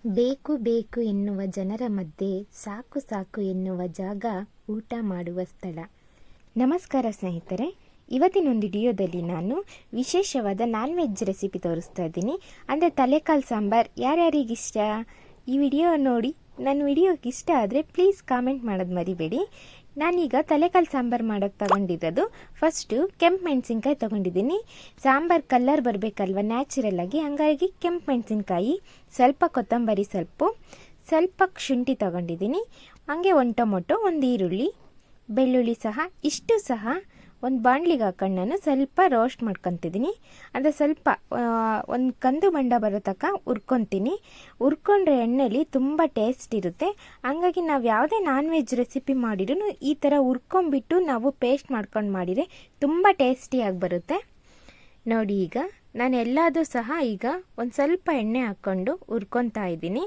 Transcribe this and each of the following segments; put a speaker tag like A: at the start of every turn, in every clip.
A: ಬೇಕು ಬೇಕು ಎನ್ನುವ ಜನರ ಮಧ್ಯೆ ಸಾಕು ಸಾಕು ಎನ್ನುವ ಜಾಗ ಊಟ ಮಾಡುವ ಸ್ಥಳ. ನಮಸ್ಕಾರ ಸ್ನೇಹಿತರೆ, ಇವತ್ತಿನ ಒಂದು ವಿಡಿಯೋದಲ್ಲಿ ನಾನು ವಿಶೇಷವಾದ ನಾನ್ ವೆಜ್ ರೆಸಿಪಿ ತೋರಿಸ್ತಾ ಇದ್ದೀನಿ. ಅಂದರೆ ತಲೆಕಾಲು ಸಾಂಬಾರ್ ಯಾರ್ಯಾರಿಗಿಷ್ಟ ಈ ವಿಡಿಯೋ ನೋಡಿ. ನನ್ನ ವಿಡಿಯೋಗೆ ಇಷ್ಟ ಆದರೆ ಪ್ಲೀಸ್ ಕಾಮೆಂಟ್ ಮಾಡೋದು ಮರಿಬೇಡಿ. ನಾನೀಗ ತಲೆಕಾಲು ಸಾಂಬಾರು ಮಾಡೋಕ್ಕೆ ತಗೊಂಡಿರೋದು. ಫಸ್ಟು ಕೆಂಪು ಮೆಣಸಿನ್ಕಾಯಿ ತೊಗೊಂಡಿದ್ದೀನಿ. ಸಾಂಬಾರು ಕಲರ್ ಬರಬೇಕಲ್ವ ನ್ಯಾಚುರಲ್ ಆಗಿ, ಹಂಗಾಗಿ ಕೆಂಪು ಮೆಣಸಿನ್ಕಾಯಿ, ಸ್ವಲ್ಪ ಕೊತ್ತಂಬರಿ ಸ್ವಲ್ಪ ಶುಂಠಿ ತೊಗೊಂಡಿದ್ದೀನಿ. ಹಾಗೆ ಒಂದು ಟೊಮೊಟೊ, ಒಂದು ಈರುಳ್ಳಿ, ಬೆಳ್ಳುಳ್ಳಿ ಇಷ್ಟು ಸಹ ಒಂದು ಬಾಣಲಿಗೆ ಹಾಕೊಂಡು ನಾನು ಸ್ವಲ್ಪ ರೋಸ್ಟ್ ಮಾಡ್ಕೊತಿದ್ದೀನಿ. ಅಂದರೆ ಸ್ವಲ್ಪ ಒಂದು ಕಂದು ಬಣ್ಣ ಬರೋ ತನಕ ಹುರ್ಕೊತೀನಿ. ಹುರ್ಕೊಂಡ್ರೆ ಎಣ್ಣೆಲಿ ತುಂಬ ಟೇಸ್ಟ್ ಇರುತ್ತೆ. ಹಂಗಾಗಿ ನಾವು ಯಾವುದೇ ನಾನ್ ವೆಜ್ ರೆಸಿಪಿ ಮಾಡಿದ್ರು ಈ ಥರ ಹುರ್ಕೊಂಬಿಟ್ಟು ನಾವು ಪೇಸ್ಟ್ ಮಾಡ್ಕೊಂಡು ಮಾಡಿದರೆ ತುಂಬ ಟೇಸ್ಟಿಯಾಗಿ ಬರುತ್ತೆ. ನೋಡಿ, ಈಗ ನಾನು ಎಲ್ಲದೂ ಸಹ ಈಗ ಒಂದು ಸ್ವಲ್ಪ ಎಣ್ಣೆ ಹಾಕ್ಕೊಂಡು ಹುರ್ಕೊತಾ ಇದ್ದೀನಿ.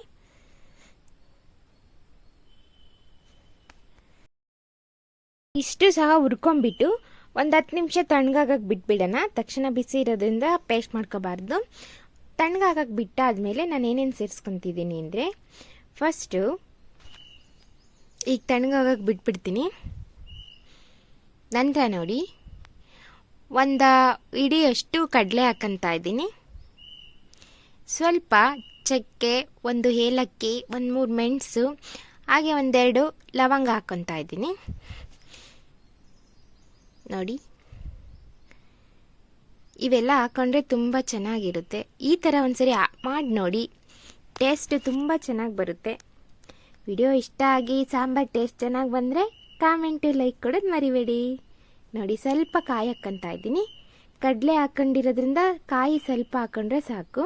A: ಇಷ್ಟು ಸಹ ಹುರ್ಕೊಂಬಿಟ್ಟು ಒಂದು 10 ನಿಮಿಷ ತಣ್ಣಗಾಗಕ್ಕೆ ಬಿಟ್ಬಿಡೋಣ. ತಕ್ಷಣ ಬಿಸಿ ಇರೋದ್ರಿಂದ ಪೇಸ್ಟ್ ಮಾಡ್ಕೋಬಾರ್ದು. ತಣ್ಣಗಾಗಕ್ಕೆ ಬಿಟ್ಟಾದಮೇಲೆ ನಾನು ಏನೇನು ಸೇರಿಸ್ಕೊತಿದ್ದೀನಿ ಅಂದರೆ, ಫಸ್ಟು ಈಗ ತಣ್ಣಗಾಗಕ್ಕೆ ಬಿಟ್ಬಿಡ್ತೀನಿ. ನಂತರ ನೋಡಿ, ಒಂದು ಇಡಿಯಷ್ಟು ಕಡಲೆ ಹಾಕ್ಕೊತಾ ಇದ್ದೀನಿ. ಸ್ವಲ್ಪ ಚಕ್ಕೆ, ಒಂದು ಏಲಕ್ಕಿ, ಒಂದು 3 ಮೆಣಸು, ಹಾಗೆ 1-2 ಲವಂಗ ಹಾಕ್ಕೊತಾ ಇದ್ದೀನಿ. ನೋಡಿ, ಇವೆಲ್ಲ ಹಾಕೊಂಡ್ರೆ ತುಂಬ ಚೆನ್ನಾಗಿರುತ್ತೆ. ಈ ಥರ ಒಂದ್ಸರಿ ಮಾಡಿ ನೋಡಿ, ಟೇಸ್ಟ್ ತುಂಬ ಚೆನ್ನಾಗಿ ಬರುತ್ತೆ. ವಿಡಿಯೋ ಇಷ್ಟ ಆಗಿ ಸಾಂಬಾರು ಟೇಸ್ಟ್ ಚೆನ್ನಾಗಿ ಬಂದರೆ ಕಾಮೆಂಟು ಲೈಕ್ ಕೊಡೋದು ಮರಿಬೇಡಿ. ನೋಡಿ, ಸ್ವಲ್ಪ ಕಾಯಿ ಹಾಕ್ಕೊತಾ ಇದ್ದೀನಿ. ಕಡಲೆ ಹಾಕ್ಕೊಂಡಿರೋದ್ರಿಂದ ಕಾಯಿ ಸ್ವಲ್ಪ ಹಾಕ್ಕೊಂಡ್ರೆ ಸಾಕು.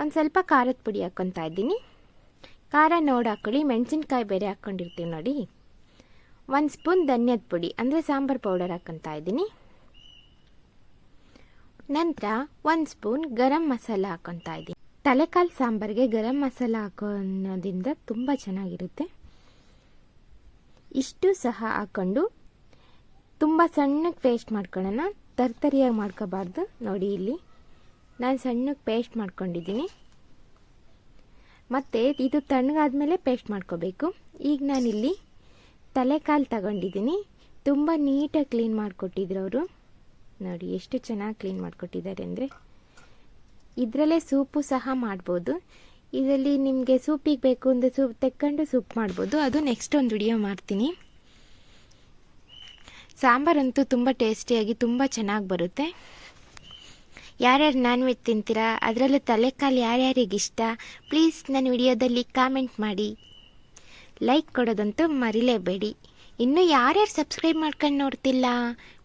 A: ಒಂದು ಸ್ವಲ್ಪ ಖಾರದ ಪುಡಿ ಹಾಕ್ಕೊತಾ ಇದ್ದೀನಿ. ಖಾರ ನೋಡಿ ಹಾಕ್ಕೊಳ್ಳಿ, ಮೆಣಸಿನ್ಕಾಯಿ ಬೇರೆ ಹಾಕ್ಕೊಂಡಿರ್ತೀವಿ ನೋಡಿ. 1 ಸ್ಪೂನ್ ಧನ್ಯದ ಪುಡಿ ಅಂದರೆ ಸಾಂಬಾರು ಪೌಡರ್ ಹಾಕ್ಕೊತಾ ಇದ್ದೀನಿ. ನಂತರ 1 ಸ್ಪೂನ್ ಗರಂ ಮಸಾಲ ಹಾಕ್ಕೊತಾ ಇದ್ದೀನಿ. ತಲೆಕಾಲು ಸಾಂಬಾರಿಗೆ ಗರಂ ಮಸಾಲ ಹಾಕೋದ್ರಿಂದ ತುಂಬ ಚೆನ್ನಾಗಿರುತ್ತೆ. ಇಷ್ಟು ಸಹ ಹಾಕ್ಕೊಂಡು ತುಂಬ ಸಣ್ಣಗೆ ಪೇಸ್ಟ್ ಮಾಡ್ಕೊಳ್ಳೋಣ. ತರ್ತರಿಯಾಗಿ ಮಾಡ್ಕೋಬಾರ್ದು. ನೋಡಿ, ಇಲ್ಲಿ ನಾನು ಸಣ್ಣಗೆ ಪೇಸ್ಟ್ ಮಾಡ್ಕೊಂಡಿದ್ದೀನಿ. ಮತ್ತು ಇದು ತಣ್ಣಗಾದ್ಮೇಲೆ ಪೇಸ್ಟ್ ಮಾಡ್ಕೋಬೇಕು. ಈಗ ನಾನಿಲ್ಲಿ ತಲೆಕಾಲು ತಗೊಂಡಿದ್ದೀನಿ. ತುಂಬ ನೀಟಾಗಿ ಕ್ಲೀನ್ ಮಾಡಿಕೊಟ್ಟಿದ್ರು ಅವರು. ನೋಡಿ, ಎಷ್ಟು ಚೆನ್ನಾಗಿ ಕ್ಲೀನ್ ಮಾಡಿಕೊಟ್ಟಿದ್ದಾರೆ ಅಂದರೆ. ಇದರಲ್ಲೇ ಸೂಪು ಸಹ ಮಾಡ್ಬೋದು. ಇದರಲ್ಲಿ ನಿಮಗೆ ಸೂಪಿಗೆ ಬೇಕು ಅಂದರೆ ಸೂಪ್ ತೆಕ್ಕೊಂಡು ಸೂಪ್ ಮಾಡ್ಬೋದು. ಅದು ನೆಕ್ಸ್ಟ್ ಒಂದು ವಿಡಿಯೋ ಮಾಡ್ತೀನಿ. ಸಾಂಬಾರಂತೂ ತುಂಬ ಟೇಸ್ಟಿಯಾಗಿ ತುಂಬ ಚೆನ್ನಾಗಿ ಬರುತ್ತೆ. ಯಾರ್ಯಾರು ನಾನ್ ವೆಜ್ ತಿಂತೀರಾ, ಅದರಲ್ಲೂ ತಲೆಕಾಲು ಯಾರ್ಯಾರಿಗಿಷ್ಟ ಪ್ಲೀಸ್ ನನ್ನ ವಿಡಿಯೋದಲ್ಲಿ ಕಾಮೆಂಟ್ ಮಾಡಿ. ಲೈಕ್ ಕೊಡೋದಂತೂ ಮರಿಲೇಬೇಡಿ. ಇನ್ನೂ ಯಾರ್ಯಾರು ಸಬ್ಸ್ಕ್ರೈಬ್ ಮಾಡ್ಕೊಂಡು ನೋಡ್ತಿಲ್ಲ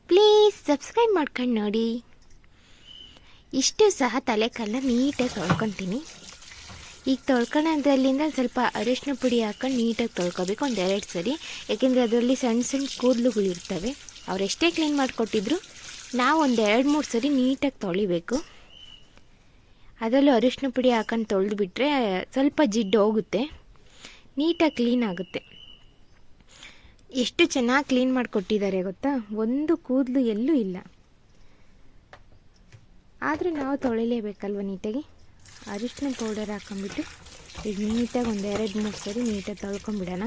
A: ಪ್ಲೀಸ್ ಸಬ್ಸ್ಕ್ರೈಬ್ ಮಾಡ್ಕೊಂಡು ನೋಡಿ. ಇಷ್ಟು ಸಹ ತಲೆಕಾಲನ್ನ ನೀಟಾಗಿ ತೊಳ್ಕೊತೀನಿ. ಈಗ ತೊಳ್ಕೊಳ್ಳೋದ್ರಲ್ಲಿಂದ ಸ್ವಲ್ಪ ಅರಿಶಿನ ಪುಡಿ ಹಾಕೊಂಡು ನೀಟಾಗಿ ತೊಳ್ಕೊಬೇಕು 1-2 ಸರಿ. ಏಕೆಂದರೆ ಅದರಲ್ಲಿ ಸಣ್ಣ ಸಣ್ಣ ಕೂದಲುಗಳಿರ್ತವೆ. ಅವರೆಷ್ಟೇ ಕ್ಲೀನ್ ಮಾಡಿಕೊಟ್ಟಿದ್ರು ನಾವು 1-2-3 ಸರಿ ನೀಟಾಗಿ ತೊಳಿಬೇಕು. ಅದರಲ್ಲೂ ಅರಿಶಿನ ಪುಡಿ ಹಾಕೊಂಡು ತೊಳೆದುಬಿಟ್ರೆ ಸ್ವಲ್ಪ ಜಿಡ್ಡು ಹೋಗುತ್ತೆ, ನೀಟಾಗಿ ಕ್ಲೀನ್ ಆಗುತ್ತೆ. ಎಷ್ಟು ಚೆನ್ನಾಗಿ ಕ್ಲೀನ್ ಮಾಡಿಕೊಟ್ಟಿದ್ದಾರೆ ಗೊತ್ತಾ, ಒಂದು ಕೂದಲು ಎಲ್ಲೂ ಇಲ್ಲ. ಆದರೂ ನಾವು ತೊಳಿಲೇಬೇಕಲ್ವ ನೀಟಾಗಿ. ಅರಿಶಿನ ಪೌಡರ್ ಹಾಕೊಂಡ್ಬಿಟ್ಟು ಈಗ ನೀಟಾಗಿ 1-2-3 ಸರಿ ನೀಟಾಗಿ ತೊಳ್ಕೊಂಬಿಡೋಣ.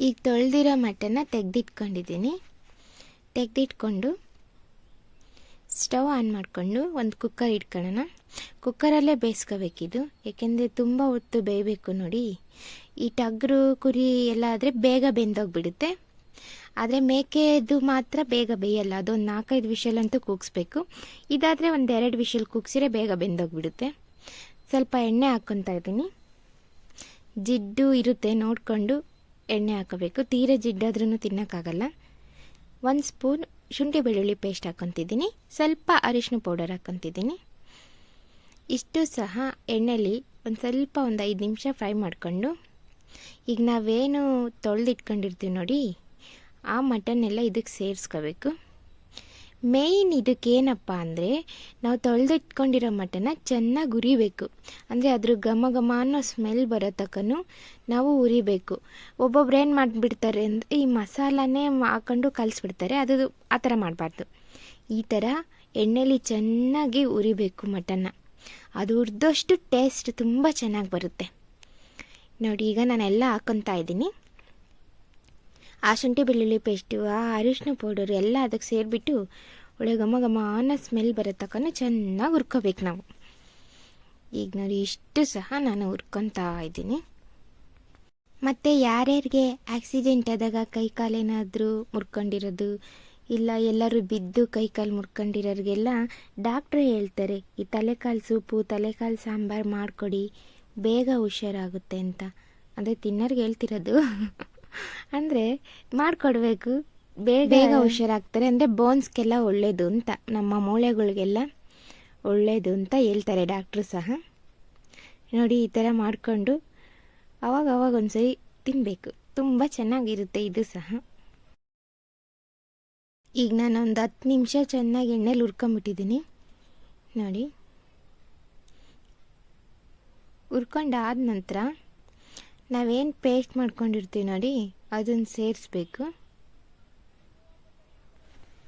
A: ಈಗ ತೊಳೆದಿರೋ ಮಟನ್ನ ತೆಗೆದಿಟ್ಕೊಂಡಿದ್ದೀನಿ. ತೆಗೆದಿಟ್ಕೊಂಡು ಸ್ಟವ್ ಆನ್ ಮಾಡಿಕೊಂಡು ಒಂದು ಕುಕ್ಕರ್ ಇಟ್ಕೊಳ್ಳೋಣ. ಕುಕ್ಕರಲ್ಲೇ ಬೇಯಿಸ್ಕೋಬೇಕಿದು, ಏಕೆಂದರೆ ತುಂಬ ಹೊತ್ತು ಬೇಯಬೇಕು. ನೋಡಿ, ಈ ಟಗರು ಕುರಿ ಎಲ್ಲ ಆದರೆ ಬೇಗ ಬೆಂದೋಗ್ಬಿಡುತ್ತೆ. ಆದರೆ ಮೇಕೆದು ಮಾತ್ರ ಬೇಗ ಬೇಯಲ್ಲ. ಅದೊಂದು 4-5 ವಿಷಲ್ ಅಂತೂ ಕೂಗಿಸ್ಬೇಕು. ಇದಾದರೆ 1-2 ವಿಷಲ್ ಕೂಗಿಸಿದ್ರೆ ಬೇಗ ಬೆಂದೋಗ್ಬಿಡುತ್ತೆ. ಸ್ವಲ್ಪ ಎಣ್ಣೆ ಹಾಕ್ಕೊತಾ ಇದ್ದೀನಿ. ಜಿಡ್ಡು ಇರುತ್ತೆ ನೋಡಿಕೊಂಡು ಎಣ್ಣೆ ಹಾಕೋಬೇಕು. ತೀರ ಜಿಡ್ಡಾದ್ರೂ ತಿನ್ನೋಕ್ಕಾಗಲ್ಲ. 1 ಸ್ಪೂನ್ ಶುಂಠಿ ಬೆಳ್ಳುಳ್ಳಿ ಪೇಸ್ಟ್ ಹಾಕ್ಕೊತಿದ್ದೀನಿ. ಸ್ವಲ್ಪ ಅರಿಶಿನ ಪೌಡರ್ ಹಾಕ್ಕೊತಿದ್ದೀನಿ. ಇಷ್ಟು ಸಹ ಎಣ್ಣೆಲಿ ಒಂದು 5 ನಿಮಿಷ ಫ್ರೈ ಮಾಡಿಕೊಂಡು ಈಗ ನಾವೇನು ತೊಳೆದಿಟ್ಕೊಂಡಿರ್ತೀವಿ ನೋಡಿ ಆ ಮಟನ್ನೆಲ್ಲ ಇದಕ್ಕೆ ಸೇರಿಸ್ಕೋಬೇಕು. ಮೇಯ್ನ್ ಇದಕ್ಕೇನಪ್ಪ ಅಂದರೆ ನಾವು ತೊಳೆದಿಟ್ಕೊಂಡಿರೋ ಮಟನ್ನ ಚೆನ್ನಾಗಿ ಉರಿಬೇಕು. ಅಂದರೆ ಅದ್ರ ಘಮ ಘಮ ಅನ್ನೋ ಸ್ಮೆಲ್ ಬರೋ ತನಕನೂ ನಾವು ಉರಿಬೇಕು. ಒಬ್ಬೊಬ್ರು ಏನು ಮಾಡಿಬಿಡ್ತಾರೆ ಅಂದರೆ ಈ ಮಸಾಲನೇ ಹಾಕೊಂಡು ಕಲಿಸ್ಬಿಡ್ತಾರೆ. ಅದು ಆ ಥರ ಮಾಡಬಾರ್ದು. ಈ ಥರ ಎಣ್ಣೆಲಿ ಚೆನ್ನಾಗಿ ಉರಿಬೇಕು ಮಟನ್ನ. ಅದು ಹುರಿದಷ್ಟು ಟೇಸ್ಟ್ ತುಂಬ ಚೆನ್ನಾಗಿ ಬರುತ್ತೆ. ನೋಡಿ, ಈಗ ನಾನೆಲ್ಲ ಹಾಕ್ಕೊತಾ ಇದ್ದೀನಿ. ಆ ಶುಂಠಿ ಬೆಳ್ಳುಳ್ಳಿ ಪೇಸ್ಟು, ಆ ಅರಿಶಿನ ಪೌಡರ್ ಎಲ್ಲ ಅದಕ್ಕೆ ಸೇರಿಬಿಟ್ಟು ಒಳ್ಳೆ ಘಮ ಘಮ ಅನ್ನೋ ಸ್ಮೆಲ್ ಬರೋ ತನಕ ಚೆನ್ನಾಗಿ ಹುರ್ಕೋಬೇಕು ನಾವು. ಈಗ ನೋಡಿ, ಇಷ್ಟು ಸಹ ನಾನು ಹುರ್ಕೊತಾ ಇದ್ದೀನಿ. ಮತ್ತು ಯಾರ್ಯಾರಿಗೆ ಆಕ್ಸಿಡೆಂಟ್ ಆದಾಗ ಕೈ ಕಾಲೇನಾದರೂ ಮುರ್ಕೊಂಡಿರೋದು, ಇಲ್ಲ ಎಲ್ಲರೂ ಬಿದ್ದು ಕೈ ಕಾಲು ಮುರ್ಕೊಂಡಿರೋರಿಗೆಲ್ಲ ಡಾಕ್ಟ್ರು ಹೇಳ್ತಾರೆ ಈ ತಲೆಕಾಲು ಸೂಪು, ತಲೆಕಾಲು ಸಾಂಬಾರು ಮಾಡಿಕೊಡಿ, ಬೇಗ ಹುಷಾರಾಗುತ್ತೆ ಅಂತ. ಅದೇ ತಿನ್ನೋರ್ಗೆ ಹೇಳ್ತಿರೋದು. ಅಂದರೆ ಮಾಡಿಕೊಡ್ಬೇಕು, ಬೇಗ ಹುಷಾರಾಗ್ತಾರೆ. ಅಂದರೆ ಬೋನ್ಸ್ಗೆಲ್ಲ ಒಳ್ಳೆಯದು ಅಂತ, ನಮ್ಮ ಮೂಳೆಗಳಿಗೆಲ್ಲ ಒಳ್ಳೆಯದು ಅಂತ ಹೇಳ್ತಾರೆ ಡಾಕ್ಟ್ರು ಸಹ. ನೋಡಿ, ಈ ಥರ ಮಾಡಿಕೊಂಡು ಅವಾಗ ಒಂದ್ಸರಿ ತಿನ್ನಬೇಕು. ತುಂಬ ಚೆನ್ನಾಗಿರುತ್ತೆ ಇದು ಸಹ. ಈಗ ನಾನು ಒಂದು 10 ನಿಮಿಷ ಚೆನ್ನಾಗಿ ಎಣ್ಣೆಲಿ ಹುರ್ಕೊಂಬಿಟ್ಟಿದ್ದೀನಿ. ನೋಡಿ, ಹುರ್ಕೊಂಡಾದ ನಂತರ ನಾವೇನು ಪೇಸ್ಟ್ ಮಾಡ್ಕೊಂಡಿರ್ತೀವಿ ನೋಡಿ, ಅದನ್ನು ಸೇರಿಸ್ಬೇಕು.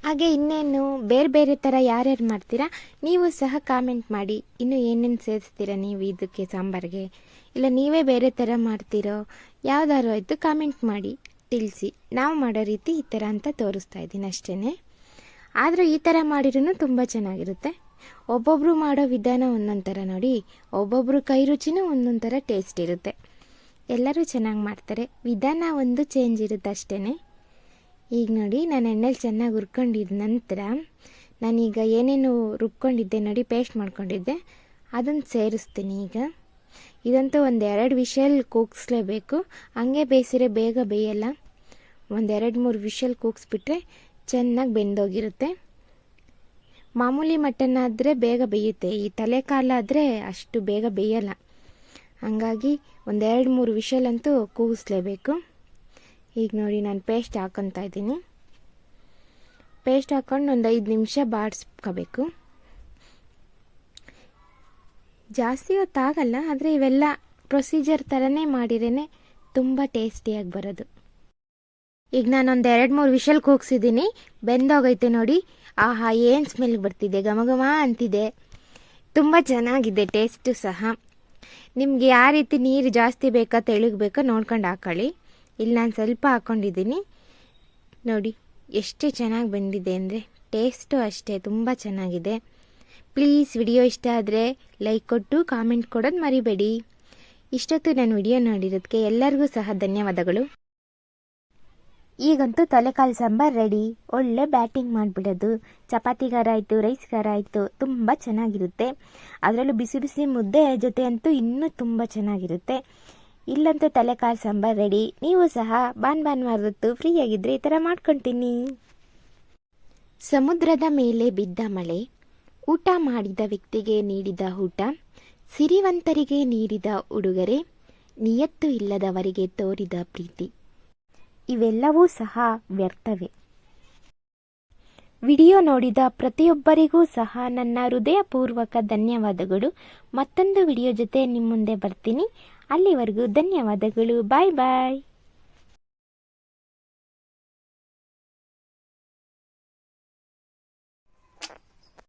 A: ಹಾಗೆ ಇನ್ನೇನು ಬೇರೆ ಬೇರೆ ಥರ ಯಾರ್ಯಾರು ಮಾಡ್ತೀರಾ ನೀವು ಸಹ ಕಾಮೆಂಟ್ ಮಾಡಿ. ಇನ್ನು ಏನೇನು ಸೇರಿಸ್ತೀರಾ ನೀವು ಇದಕ್ಕೆ ಸಾಂಬಾರಿಗೆ, ಇಲ್ಲ ನೀವೇ ಬೇರೆ ಥರ ಮಾಡ್ತೀರೋ ಯಾವ್ದಾರು ಆಯಿತು ಕಾಮೆಂಟ್ ಮಾಡಿ ತಿಳಿಸಿ. ನಾವು ಮಾಡೋ ರೀತಿ ಈ ಥರ ಅಂತ ತೋರಿಸ್ತಾ ಇದ್ದೀನಿ ಅಷ್ಟೇ. ಆದರೂ ಈ ಥರ ಮಾಡಿರೂ ತುಂಬ ಚೆನ್ನಾಗಿರುತ್ತೆ. ಒಬ್ಬೊಬ್ಬರು ಮಾಡೋ ವಿಧಾನ ಒಂದೊಂದು ಥರ ನೋಡಿ, ಒಬ್ಬೊಬ್ಬರು ಕೈ ರುಚಿನೂ ಒಂದೊಂದು ಥರ ಟೇಸ್ಟ್ ಇರುತ್ತೆ. ಎಲ್ಲರೂ ಚೆನ್ನಾಗಿ ಮಾಡ್ತಾರೆ, ವಿಧಾನ ಒಂದು ಚೇಂಜ್ ಇರುತ್ತೆ ಅಷ್ಟೇ. ಈಗ ನೋಡಿ, ನಾನು ಎಣ್ಣೆಲಿ ಚೆನ್ನಾಗಿ ಹುರ್ಕೊಂಡಿದ್ದ ನಂತರ ನಾನೀಗ ಏನೇನು ರುಬ್ಕೊಂಡಿದ್ದೆ ನೋಡಿ, ಪೇಸ್ಟ್ ಮಾಡ್ಕೊಂಡಿದ್ದೆ, ಅದನ್ನು ಸೇರಿಸ್ತೀನಿ. ಈಗ ಇದಂತೂ 1-2 ವಿಷಲ್ ಕೂಗಿಸ್ಲೇಬೇಕು. ಹಂಗೆ ಬೇಯಿಸಿದ್ರೆ ಬೇಗ ಬೇಯಲ್ಲ. 1-2-3 ವಿಷಲ್ ಕೂಗಿಸ್ಬಿಟ್ರೆ ಚೆನ್ನಾಗಿ ಬೆಂದೋಗಿರುತ್ತೆ. ಮಾಮೂಲಿ ಮಟನ್ ಆದರೆ ಬೇಗ ಬೇಯುತ್ತೆ, ಈ ತಲೆಕಾಲಾದರೆ ಅಷ್ಟು ಬೇಗ ಬೇಯಲ್ಲ. ಹಾಗಾಗಿ 1-2-3 ವಿಷಲ್ ಅಂತೂ ಕೂಗಿಸ್ಲೇಬೇಕು. ಈಗ ನೋಡಿ, ನಾನು ಪೇಸ್ಟ್ ಹಾಕ್ಕೊತಾ ಇದ್ದೀನಿ. ಪೇಸ್ಟ್ ಹಾಕ್ಕೊಂಡು ಒಂದು 5 ನಿಮಿಷ ಬಾಡಿಸ್ಕೋಬೇಕು. ಜಾಸ್ತಿ ಹೊತ್ತಾಗಲ್ಲ, ಆದರೆ ಇವೆಲ್ಲ ಪ್ರೊಸೀಜರ್ ಥರನೇ ಮಾಡಿರೇ ತುಂಬ ಟೇಸ್ಟಿಯಾಗಿ ಬರೋದು. ಈಗ ನಾನು 1-2-3 ವಿಷಲ್ ಕೂಗಿಸಿದ್ದೀನಿ, ಬೆಂದೋಗೈತೆ ನೋಡಿ. ಆಹಾ, ಏನು ಸ್ಮೆಲ್ ಬರ್ತಿದೆ, ಘಮ ಘಮ ಅಂತಿದೆ. ತುಂಬ ಚೆನ್ನಾಗಿದೆ ಟೇಸ್ಟು ಸಹ. ನಿಮಗೆ ಯಾವ ರೀತಿ ನೀರು ಜಾಸ್ತಿ ಬೇಕಾ ತೆಳುಗೆ ಬೇಕಾ ನೋಡ್ಕೊಂಡು ಹಾಕೊಳ್ಳಿ. ಇಲ್ಲಿ ನಾನು ಸ್ವಲ್ಪ ಹಾಕ್ಕೊಂಡಿದ್ದೀನಿ. ನೋಡಿ ಎಷ್ಟು ಚೆನ್ನಾಗಿ ಬಂದಿದೆ ಅಂದರೆ, ಟೇಸ್ಟು ಅಷ್ಟೇ ತುಂಬ ಚೆನ್ನಾಗಿದೆ. ಪ್ಲೀಸ್ ವಿಡಿಯೋ ಇಷ್ಟ ಆದರೆ ಲೈಕ್ ಕೊಟ್ಟು ಕಾಮೆಂಟ್ ಕೊಡೋದು ಮರಿಬೇಡಿ. ಇಷ್ಟೊತ್ತು ನಾನು ವಿಡಿಯೋ ನೋಡಿರೋದಕ್ಕೆ ಎಲ್ಲರಿಗೂ ಸಹ ಧನ್ಯವಾದಗಳು. ಈಗಂತೂ ತಲೆಕಾಲು ಸಾಂಬಾರು ರೆಡಿ. ಒಳ್ಳೆ ಬ್ಯಾಟಿಂಗ್ ಮಾಡಿಬಿಡೋದು. ಚಪಾತಿಗಾರ ಆಯಿತು, ರೈಸ್ಗಾರ ಆಯಿತು, ತುಂಬ ಚೆನ್ನಾಗಿರುತ್ತೆ. ಅದರಲ್ಲೂ ಬಿಸಿ ಬಿಸಿ ಮುದ್ದೆ ಜೊತೆ ಅಂತೂ ಇನ್ನೂ ತುಂಬ ಚೆನ್ನಾಗಿರುತ್ತೆ. ಇಲ್ಲಂತೂ ತಲೆಕಾಲು ಸಾಂಬಾರು ರೆಡಿ. ನೀವು ಸಹ ಭಾನುವಾರದೊತ್ತು ಫ್ರೀ ಆಗಿದ್ದರೆ ಈ ಥರ ಮಾಡ್ಕೊತೀನಿ. ಸಮುದ್ರದ ಮೇಲೆ ಬಿದ್ದ ಮಳೆ, ಊಟ ಮಾಡಿದ ವ್ಯಕ್ತಿಗೆ ನೀಡಿದ ಊಟ, ಸಿರಿವಂತರಿಗೆ ನೀಡಿದ ಉಡುಗೊರೆ, ನಿಯತ್ತು ಇಲ್ಲದವರಿಗೆ ತೋರಿದ ಪ್ರೀತಿ, ಇವೆಲ್ಲವೂ ಸಹ ವ್ಯರ್ಥವೇ. ವಿಡಿಯೋ ನೋಡಿದ ಪ್ರತಿಯೊಬ್ಬರಿಗೂ ಸಹ ನನ್ನ ಹೃದಯಪೂರ್ವಕ ಧನ್ಯವಾದಗಳು. ಮತ್ತೊಂದು ವಿಡಿಯೋ ಜೊತೆ ನಿಮ್ಮ ಮುಂದೆ ಬರ್ತೀನಿ. ಅಲ್ಲಿವರೆಗೂ ಧನ್ಯವಾದಗಳು. ಬಾಯ್ ಬಾಯ್.